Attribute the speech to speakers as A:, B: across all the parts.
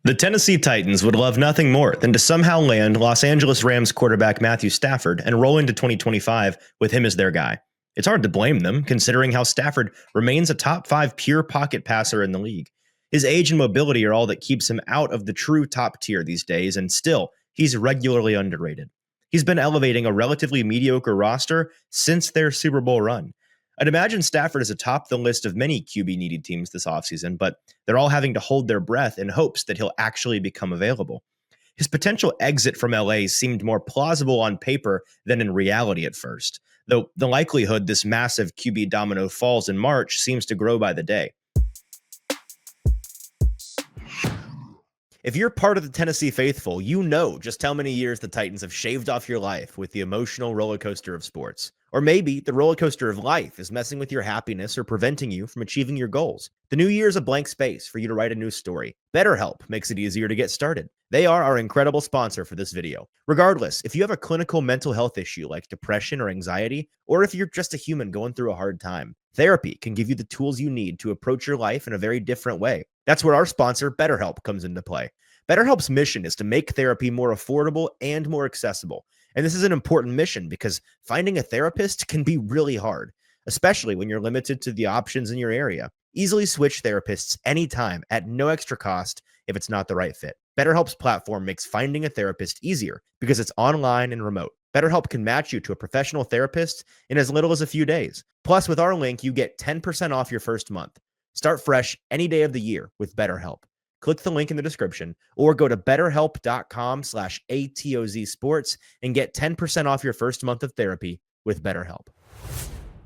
A: The Tennessee Titans would love nothing more than to somehow land Los Angeles Rams quarterback Matthew Stafford and roll into 2025 with him as their guy. It's hard to blame them, considering how Stafford remains a top 5 pure pocket passer in the league. His age and mobility are all that keeps him out of the true top tier these days, and still, he's regularly underrated. He's been elevating a relatively mediocre roster since their Super Bowl run. I'd imagine Stafford is atop the list of many QB-needy teams this offseason, but they're all having to hold their breath in hopes that he'll actually become available. His potential exit from LA seemed more plausible on paper than in reality at first, though the likelihood this massive QB domino falls in March seems to grow by the day. If you're part of the Tennessee faithful, you know just how many years the Titans have shaved off your life with the emotional roller coaster of sports. Or maybe the roller coaster of life is messing with your happiness or preventing you from achieving your goals. The new year is a blank space for you to write a new story. BetterHelp makes it easier to get started. They are our incredible sponsor for this video. Regardless, if you have a clinical mental health issue like depression or anxiety, or if you're just a human going through a hard time, therapy can give you the tools you need to approach your life in a very different way. That's where our sponsor, BetterHelp, comes into play. BetterHelp's mission is to make therapy more affordable and more accessible. And this is an important mission because finding a therapist can be really hard, especially when you're limited to the options in your area. Easily switch therapists anytime at no extra cost if it's not the right fit. BetterHelp's platform makes finding a therapist easier because it's online and remote. BetterHelp can match you to a professional therapist in as little as a few days. Plus, with our link, you get 10% off your first month. Start fresh any day of the year with BetterHelp. Click the link in the description or go to betterhelp.com/ATOZsports and get 10% off your first month of therapy with BetterHelp.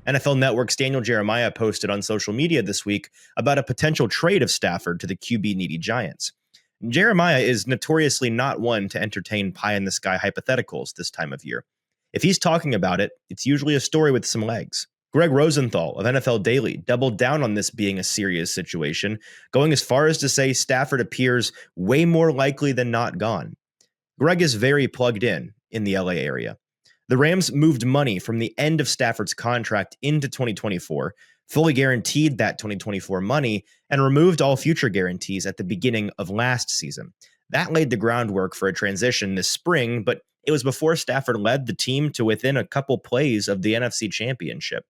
A: NFL Network's Daniel Jeremiah posted on social media this week about a potential trade of Stafford to the QB-needy Giants. Jeremiah is notoriously not one to entertain pie-in-the-sky hypotheticals this time of year. If he's talking about it, it's usually a story with some legs. Greg Rosenthal of NFL Daily doubled down on this being a serious situation, going as far as to say Stafford appears way more likely than not gone. Greg is very plugged in the LA area. The Rams moved money from the end of Stafford's contract into 2024, fully guaranteed that 2024 money, and removed all future guarantees at the beginning of last season. That laid the groundwork for a transition this spring, but it was before Stafford led the team to within a couple plays of the NFC Championship.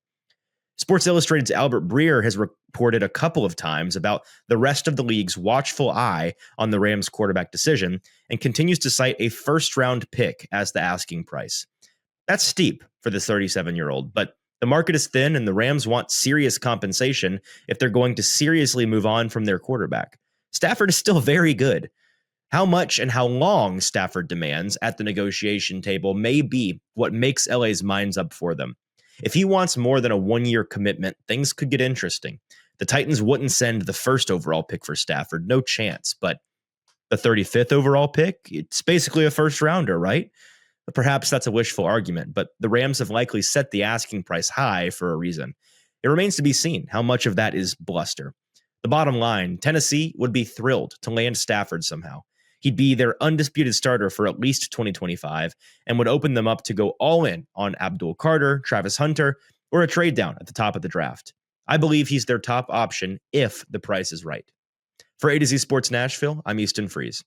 A: Sports Illustrated's Albert Breer has reported a couple of times about the rest of the league's watchful eye on the Rams' quarterback decision and continues to cite a first-round pick as the asking price. That's steep for the 37-year-old, but the market is thin and the Rams want serious compensation if they're going to seriously move on from their quarterback. Stafford is still very good. How much and how long Stafford demands at the negotiation table may be what makes LA's minds up for them. If he wants more than a one-year commitment, things could get interesting. The Titans wouldn't send the first overall pick for Stafford, no chance, but the 35th overall pick, it's basically a first-rounder, right? But perhaps that's a wishful argument, but the Rams have likely set the asking price high for a reason. It remains to be seen how much of that is bluster. The bottom line, Tennessee would be thrilled to land Stafford somehow. He'd be their undisputed starter for at least 2025 and would open them up to go all in on Abdul Carter, Travis Hunter, or a trade down at the top of the draft. I believe he's their top option if the price is right. For A to Z Sports Nashville, I'm Easton Freeze.